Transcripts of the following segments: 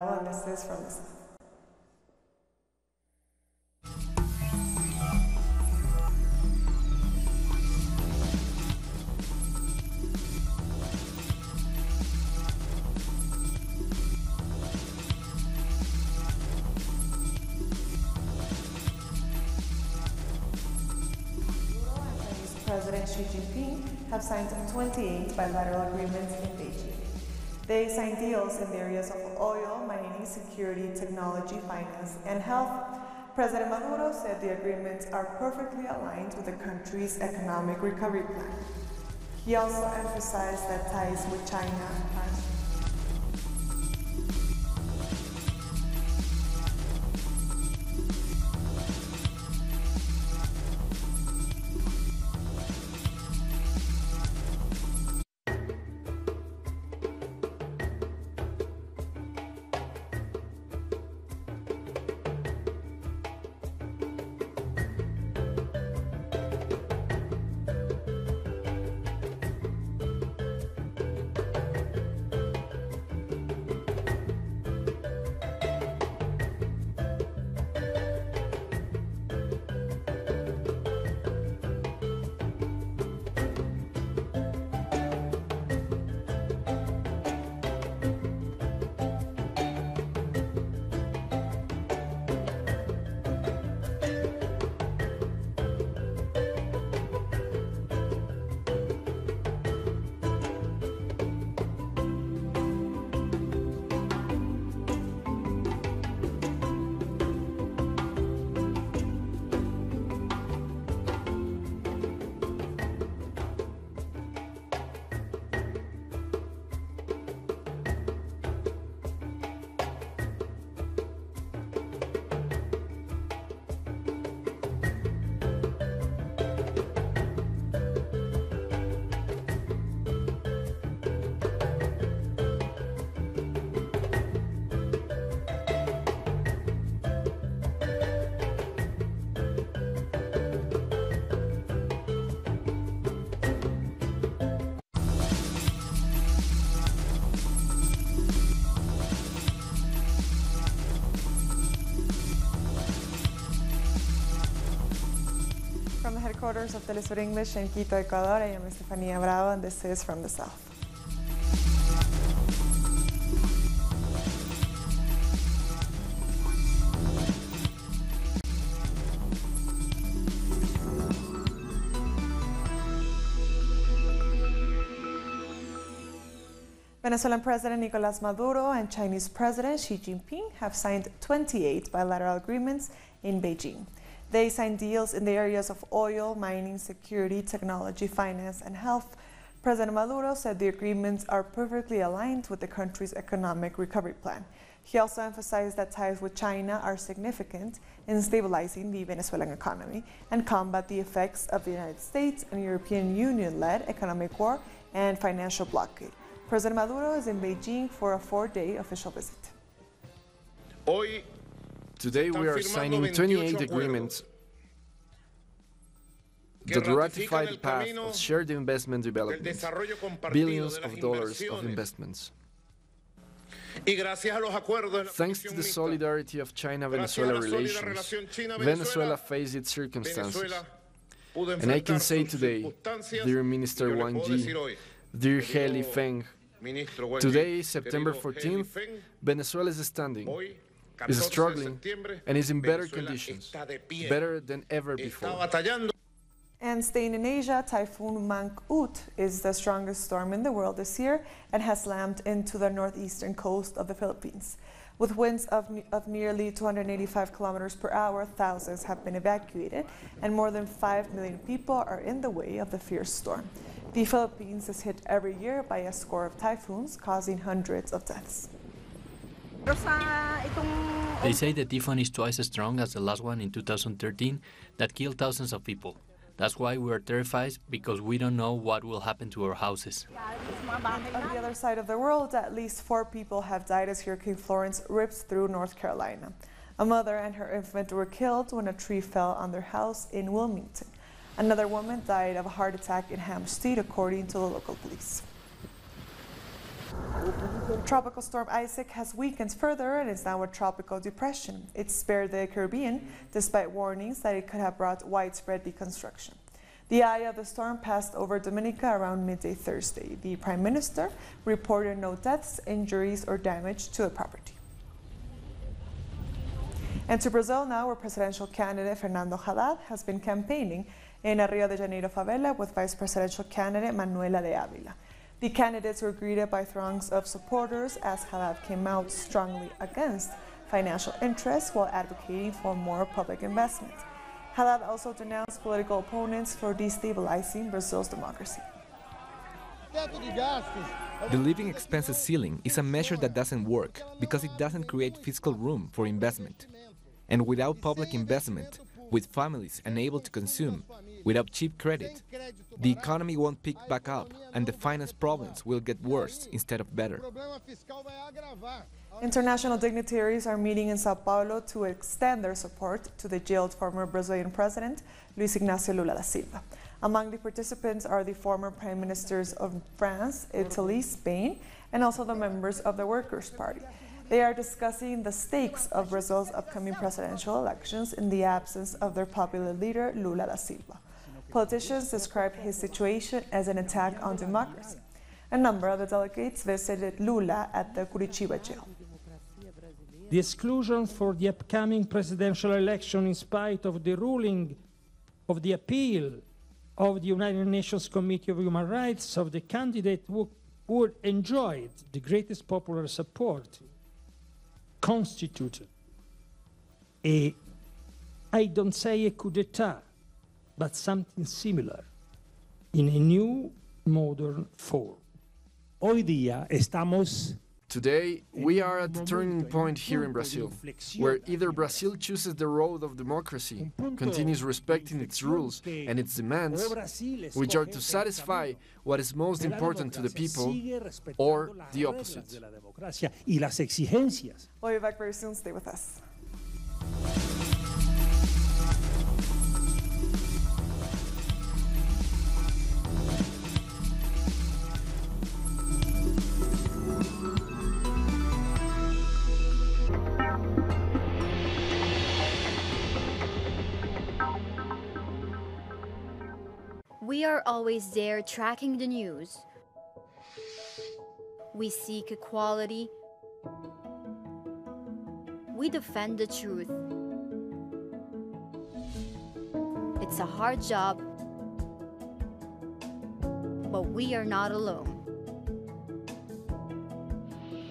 And this is from the South. Chinese President Xi Jinping have signed 28 bilateral agreements in Beijing. They signed deals in the areas of oil, mining, security, technology, finance, and health. President Maduro said the agreements are perfectly aligned with the country's economic recovery plan. He also emphasized that ties with China are From the headquarters of Telesur English in Quito, Ecuador, I am Estefanía Bravo, and this is From the South. Venezuelan President Nicolás Maduro and Chinese President Xi Jinping have signed 28 bilateral agreements in Beijing. They signed deals in the areas of oil, mining, security, technology, finance, and health. President Maduro said the agreements are perfectly aligned with the country's economic recovery plan. He also emphasized that ties with China are significant in stabilizing the Venezuelan economy and combat the effects of the United States and European Union-led economic war and financial blockade. President Maduro is in Beijing for a 4-day official visit. Today we are signing 28 agreements that ratify the path of shared investment development, billions of dollars of investments. Thanks to the solidarity of China-Venezuela relations, Venezuela faced its circumstances. And I can say today, dear Minister Wang Yi, dear He Lifeng, today, September 14th, Venezuela is standing, is struggling, and is in better conditions, better than ever before. And staying in Asia, Typhoon Mangkhut is the strongest storm in the world this year and has slammed into the northeastern coast of the Philippines. With winds of nearly 285 kilometers per hour, thousands have been evacuated, and more than 5 million people are in the way of the fierce storm. The Philippines is hit every year by a score of typhoons, causing hundreds of deaths. They say the typhoon is twice as strong as the last one in 2013 that killed thousands of people. That's why we are terrified, because we don't know what will happen to our houses. On the other side of the world, at least 4 people have died as Hurricane Florence ripped through North Carolina. A mother and her infant were killed when a tree fell on their house in Wilmington. Another woman died of a heart attack in Hampstead, according to the local police. Tropical storm Isaac has weakened further and is now a tropical depression. It spared the Caribbean despite warnings that it could have brought widespread deconstruction. The eye of the storm passed over Dominica around midday Thursday. The Prime Minister reported no deaths, injuries, or damage to the property. And to Brazil now, where presidential candidate Fernando Haddad has been campaigning in a Rio de Janeiro favela with vice presidential candidate Manuela de Avila. The candidates were greeted by throngs of supporters as Haddad came out strongly against financial interests while advocating for more public investment. Haddad also denounced political opponents for destabilizing Brazil's democracy. The living expenses ceiling is a measure that doesn't work because it doesn't create fiscal room for investment. And without public investment, with families unable to consume, without cheap credit, the economy won't pick back up and the finance problems will get worse instead of better. International dignitaries are meeting in Sao Paulo to extend their support to the jailed former Brazilian president, Luiz Inácio Lula da Silva. Among the participants are the former prime ministers of France, Italy, Spain, and also the members of the Workers' Party. They are discussing the stakes of Brazil's upcoming presidential elections in the absence of their popular leader, Lula da Silva. Politicians described his situation as an attack on democracy. A number of the delegates visited Lula at the Curitiba jail. The exclusion for the upcoming presidential election, in spite of the ruling of the appeal of the United Nations Committee of Human Rights of the candidate who would enjoy the greatest popular support, constituted I don't say a coup d'etat, but something similar in a new modern form. Hoy día estamos Today, we are at the turning point here in Brazil, where either Brazil chooses the road of democracy, continues respecting its rules and its demands, which are to satisfy what is most important to the people, or the opposite. We'll be back very soon. Stay with us. We are always there tracking the news. We seek equality. We defend the truth. It's a hard job, but we are not alone.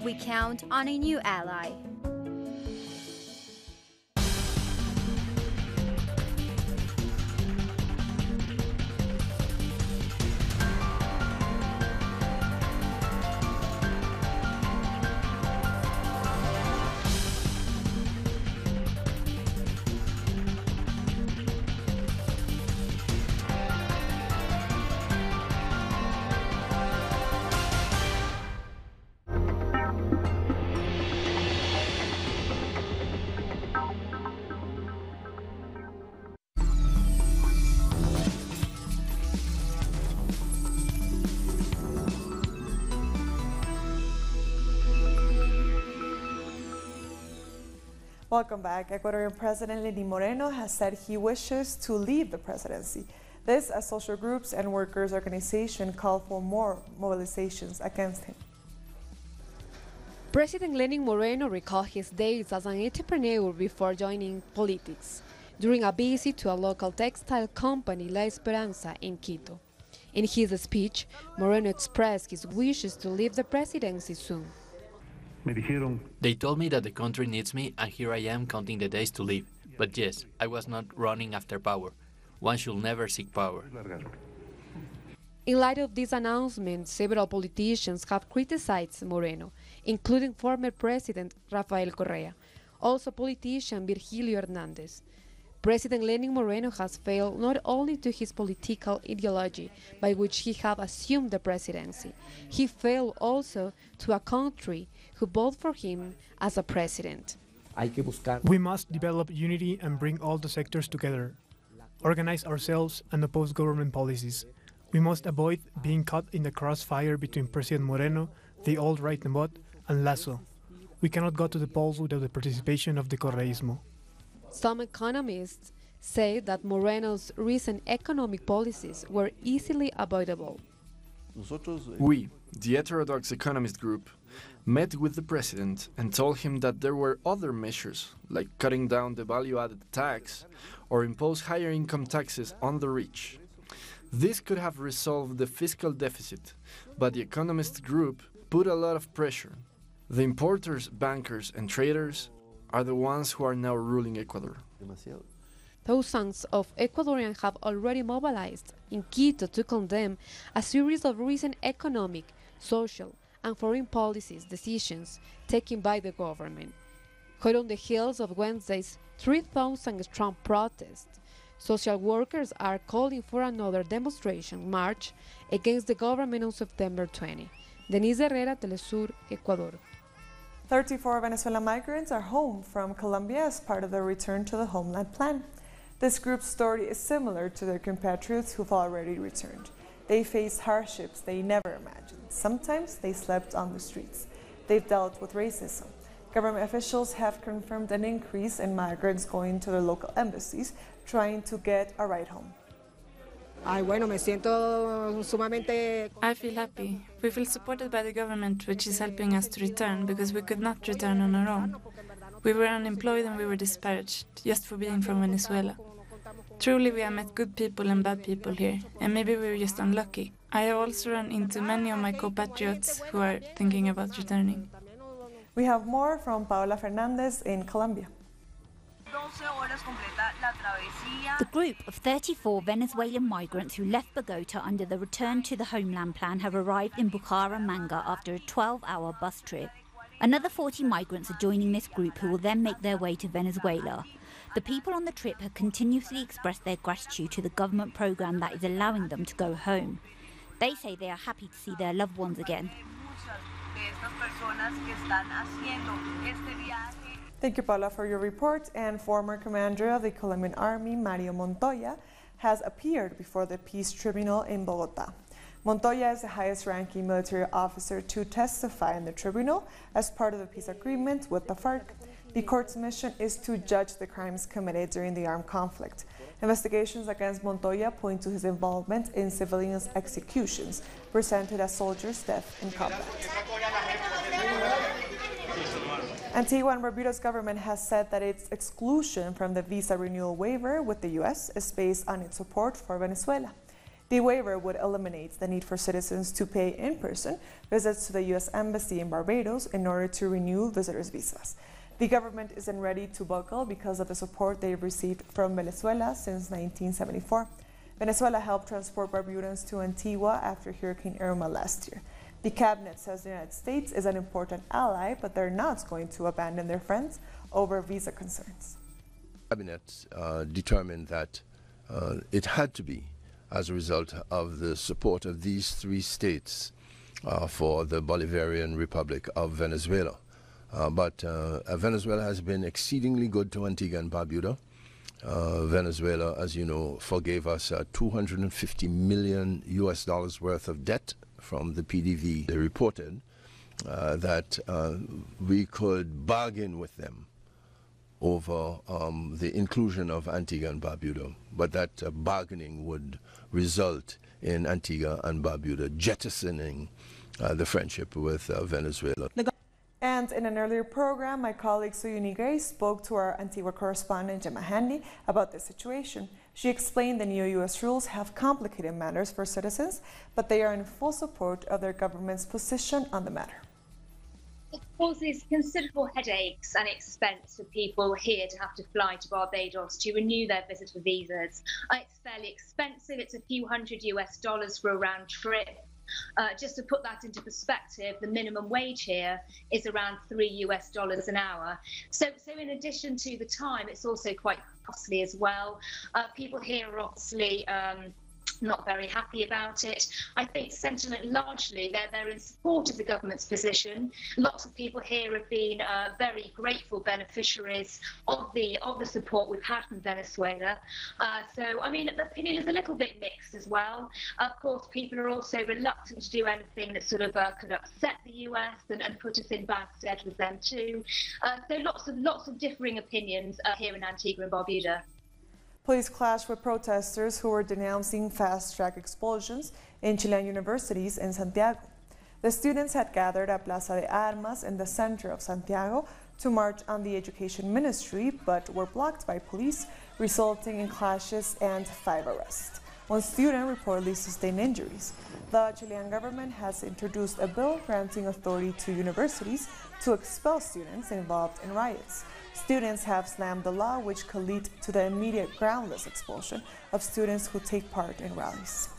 We count on a new ally. Welcome back. Ecuadorian President Lenin Moreno has said he wishes to leave the presidency. This as social groups and workers' organizations call for more mobilizations against him. President Lenin Moreno recalled his days as an entrepreneur before joining politics, during a visit to a local textile company, La Esperanza, in Quito. In his speech, Moreno expressed his wishes to leave the presidency soon. They told me that the country needs me, and here I am counting the days to leave. But yes, I was not running after power. One should never seek power. In light of this announcement, several politicians have criticized Moreno, including former President Rafael Correa, also politician Virgilio Hernandez. President Lenin Moreno has failed not only to his political ideology by which he had assumed the presidency, he failed also to a country who voted for him as a president. We must develop unity and bring all the sectors together, organize ourselves and oppose government policies. We must avoid being caught in the crossfire between President Moreno, the alt-right Nebot, and Lasso. We cannot go to the polls without the participation of the Correísmo. Some economists say that Moreno's recent economic policies were easily avoidable. We, the heterodox economist group, met with the president and told him that there were other measures, like cutting down the value-added tax or impose higher income taxes on the rich. This could have resolved the fiscal deficit, but the economist group put a lot of pressure. The importers, bankers, and traders are the ones who are now ruling Ecuador. Thousands of Ecuadorians have already mobilized in Quito to condemn a series of recent economic, social, and foreign policies decisions taken by the government. Hot on the heels of Wednesday's 3,000-strong protest, social workers are calling for another demonstration march against the government on September 20. Denise Herrera, Telesur, Ecuador. 34 Venezuelan migrants are home from Colombia as part of their return to the homeland plan. This group's story is similar to their compatriots who've already returned. They faced hardships they never imagined. Sometimes they slept on the streets. They've dealt with racism. Government officials have confirmed an increase in migrants going to their local embassies, trying to get a ride home. I feel happy. We feel supported by the government, which is helping us to return, because we could not return on our own. We were unemployed and we were disparaged, just for being from Venezuela. Truly, we have met good people and bad people here, and maybe we were just unlucky. I have also run into many of my compatriots who are thinking about returning. We have more from Paola Fernandez in Colombia. The group of 34 Venezuelan migrants who left Bogota under the Return to the Homeland plan have arrived in Bucaramanga after a 12-hour bus trip. Another 40 migrants are joining this group who will then make their way to Venezuela. The people on the trip have continuously expressed their gratitude to the government program that is allowing them to go home. They say they are happy to see their loved ones again. Thank you, Paula, for your report. And former commander of the Colombian Army, Mario Montoya, has appeared before the Peace Tribunal in Bogota. Montoya is the highest-ranking military officer to testify in the tribunal as part of the peace agreement with the FARC. The court's mission is to judge the crimes committed during the armed conflict. Investigations against Montoya point to his involvement in civilians' executions, presented as soldiers' death in combat. Antigua and Barbuda's government has said that its exclusion from the visa renewal waiver with the U.S. is based on its support for Venezuela. The waiver would eliminate the need for citizens to pay in-person visits to the U.S. Embassy in Barbados in order to renew visitors' visas. The government isn't ready to buckle because of the support they've received from Venezuela since 1974. Venezuela helped transport Barbudans to Antigua after Hurricane Irma last year. The cabinet says the United States is an important ally, but they're not going to abandon their friends over visa concerns. The cabinet determined that it had to be as a result of the support of these three states for the Bolivarian Republic of Venezuela. But Venezuela has been exceedingly good to Antigua and Barbuda. Venezuela, as you know, forgave us $250 million worth of debt from the PDV. They reported that we could bargain with them over the inclusion of Antigua and Barbuda, but that bargaining would result in Antigua and Barbuda jettisoning the friendship with Venezuela. And in an earlier program, my colleague Suyuni Gray spoke to our Antigua correspondent Gemma Handy about this situation. She explained the new U.S. rules have complicated matters for citizens, but they are in full support of their government's position on the matter. It causes considerable headaches and expense for people here to have to fly to Barbados to renew their visitor visas. It's fairly expensive. It's a few $100 US for a round trip. Just to put that into perspective, the minimum wage here is around $3 US an hour. So in addition to the time, it's also quite costly as well. People here are obviously not very happy about it. I think sentiment largely, they're in support of the government's position. Lots of people here have been very grateful beneficiaries of the support we've had from Venezuela. So, I mean, the opinion is a little bit mixed as well. Of course, people are also reluctant to do anything that sort of could upset the US and put us in bad stead with them too. So lots of differing opinions here in Antigua and Barbuda. Police clashed with protesters who were denouncing fast-track expulsions in Chilean universities in Santiago. The students had gathered at Plaza de Armas in the center of Santiago to march on the education ministry, but were blocked by police, resulting in clashes and 5 arrests. One student reportedly sustained injuries. The Chilean government has introduced a bill granting authority to universities to expel students involved in riots. Students have slammed the law, which could lead to the immediate groundless expulsion of students who take part in rallies.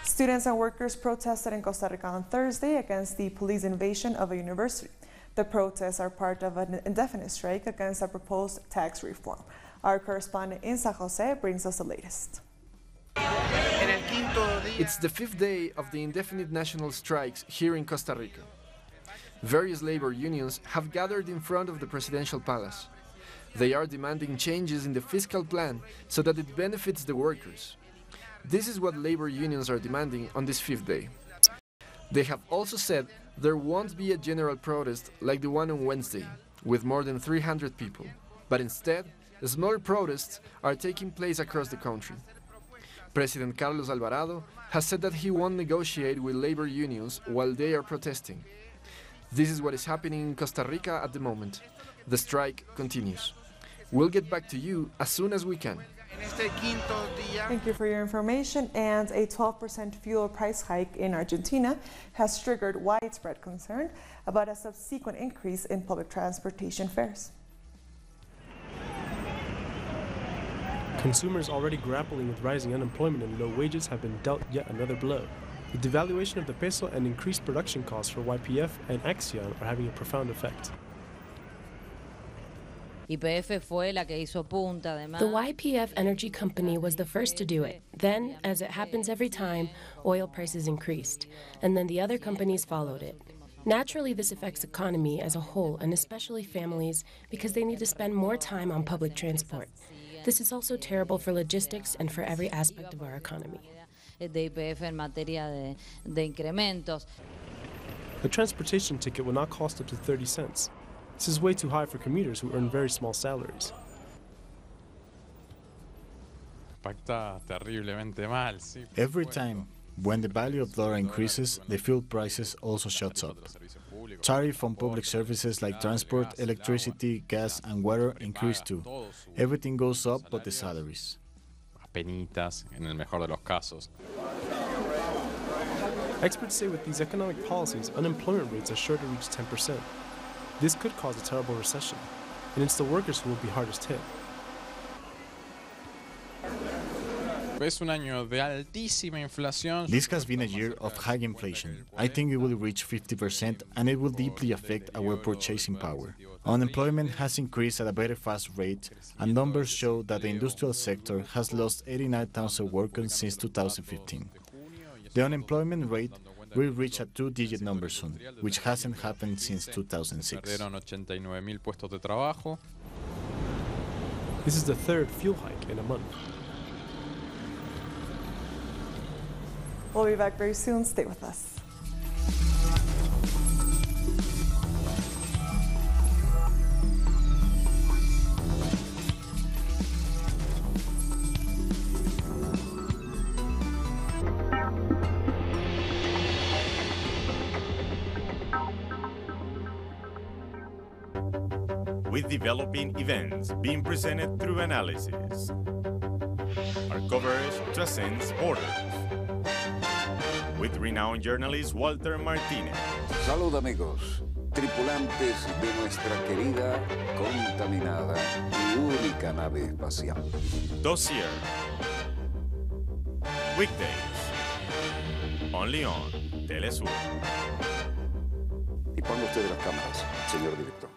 Students and workers protested in Costa Rica on Thursday against the police invasion of a university. The protests are part of an indefinite strike against a proposed tax reform. Our correspondent in San Jose brings us the latest. It's the 5th day of the indefinite national strikes here in Costa Rica. Various labor unions have gathered in front of the presidential palace. They are demanding changes in the fiscal plan so that it benefits the workers. This is what labor unions are demanding on this 5th day. They have also said there won't be a general protest like the one on Wednesday, with more than 300 people, but instead, smaller protests are taking place across the country. President Carlos Alvarado has said that he won't negotiate with labor unions while they are protesting. This is what is happening in Costa Rica at the moment. The strike continues. We'll get back to you as soon as we can. Thank you for your information. And a 12% fuel price hike in Argentina has triggered widespread concern about a subsequent increase in public transportation fares. Consumers already grappling with rising unemployment and low wages have been dealt yet another blow. The devaluation of the peso and increased production costs for YPF and Axion are having a profound effect. The YPF energy company was the first to do it. Then, as it happens every time, oil prices increased, and then the other companies followed it. Naturally, this affects the economy as a whole, and especially families, because they need to spend more time on public transport. This is also terrible for logistics and for every aspect of our economy. The transportation ticket will now cost up to 30 cents. This is way too high for commuters who earn very small salaries. Every time when the value of dollar increases, the fuel prices also shoots up. Tariff on public services like transport, electricity, gas and water increase too. Everything goes up but the salaries. Experts say with these economic policies, unemployment rates are sure to reach 10%. This could cause a terrible recession, and it's the workers who will be hardest hit. This has been a year of high inflation. I think it will reach 50% and it will deeply affect our purchasing power. Unemployment has increased at a very fast rate, and numbers show that the industrial sector has lost 89,000 workers since 2015. The unemployment rate will reach a 2-digit number soon, which hasn't happened since 2006. This is the third fuel hike in a month. We'll be back very soon. Stay with us. With developing events being presented through analysis, our coverage transcends borders. With renowned journalist Walter Martinez. Salud amigos, tripulantes de nuestra querida, contaminada y única nave espacial. Dossier. Weekdays. Only on Telesur. Y ponga usted las cámaras, señor director.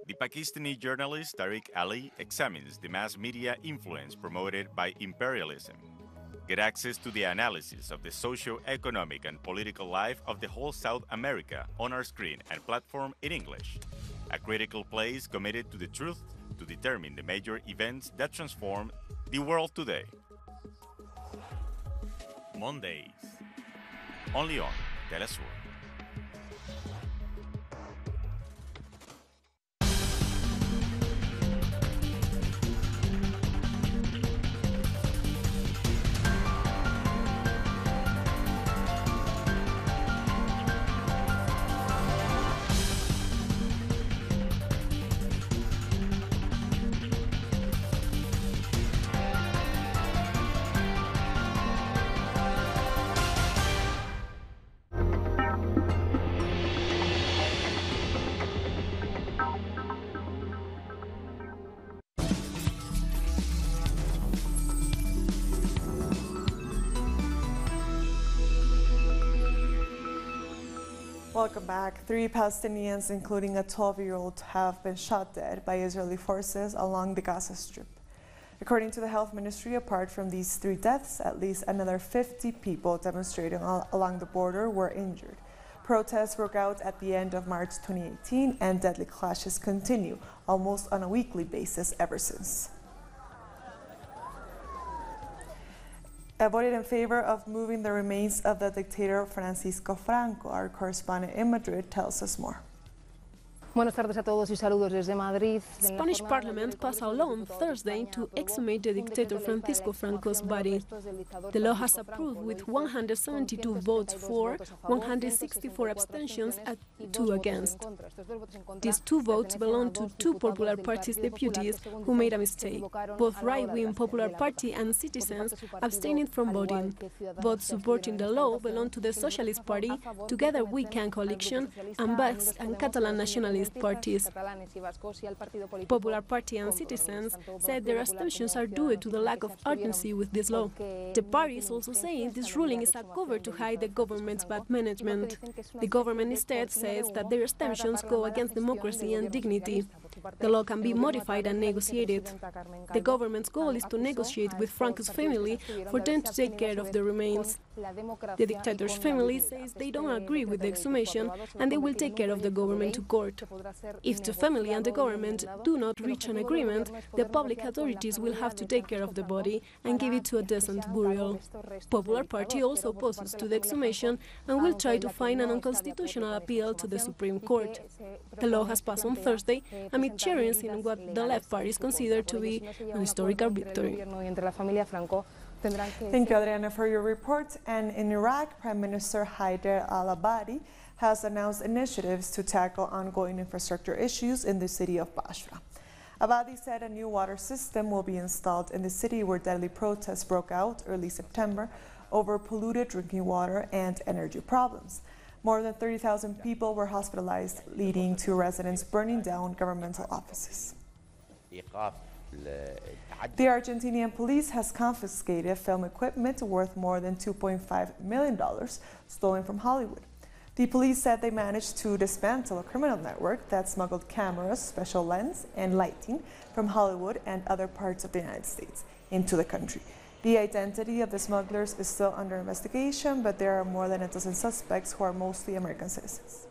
The Pakistani journalist Tariq Ali examines the mass media influence promoted by imperialism. Get access to the analysis of the socio-economic and political life of the whole South America on our screen and platform in English. A critical place committed to the truth to determine the major events that transform the world today. Mondays, only on Telesur. Welcome back. 3 Palestinians, including a 12-year-old, have been shot dead by Israeli forces along the Gaza Strip. According to the health ministry, apart from these 3 deaths, at least another 50 people demonstrating along the border were injured. Protests broke out at the end of March 2018, and deadly clashes continue almost on a weekly basis ever since. Voted in favor of moving the remains of the dictator Francisco Franco. Our correspondent in Madrid tells us more. Buenas tardes a todos y saludos desde Madrid. Spanish Parliament passed a law on Thursday to exhumate the dictator Francisco Franco's body. The law has approved with 172 votes for, 164 abstentions and 2 against. These 2 votes belong to 2 Popular Party's deputies who made a mistake. Both right-wing Popular Party and citizens abstaining from voting. Votes supporting the law belong to the Socialist Party, Together We Can coalition, and Basque and Catalan nationalist parties. Popular Party and citizens said their abstentions are due to the lack of urgency with this law. The parties also say this ruling is a cover to hide the government's bad management. The government instead says that their abstentions go against democracy and dignity. The law can be modified and negotiated. The government's goal is to negotiate with Franco's family for them to take care of the remains. The dictator's family says they don't agree with the exhumation and they will take care of the government to court. If the family and the government do not reach an agreement, the public authorities will have to take care of the body and give it to a decent burial. Popular Party also opposes to the exhumation and will try to find an unconstitutional appeal to the Supreme Court. The law has passed on Thursday amid cheerings in what the left parties consider to be an historical victory. Thank you, Adriana, for your report. And in Iraq, Prime Minister Haider al-Abadi has announced initiatives to tackle ongoing infrastructure issues in the city of Basra. Abadi said a new water system will be installed in the city where deadly protests broke out early September over polluted drinking water and energy problems. More than 30,000 people were hospitalized, leading to residents burning down governmental offices. The Argentinian police has confiscated film equipment worth more than $2.5 million stolen from Hollywood. The police said they managed to dismantle a criminal network that smuggled cameras, special lens, and lighting from Hollywood and other parts of the United States into the country. The identity of the smugglers is still under investigation, but there are more than a dozen suspects who are mostly American citizens.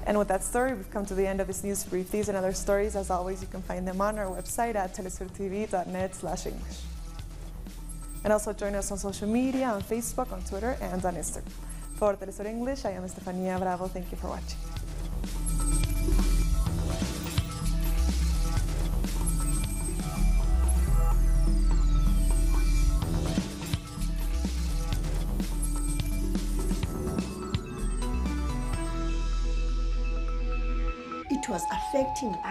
And with that story, we've come to the end of this news brief. These and other stories, as always, you can find them on our website at telesurtv.net/English. And also join us on social media, on Facebook, on Twitter, and on Instagram. For Telesur English, I am Estefania Bravo. Thank you for watching. It was affecting us.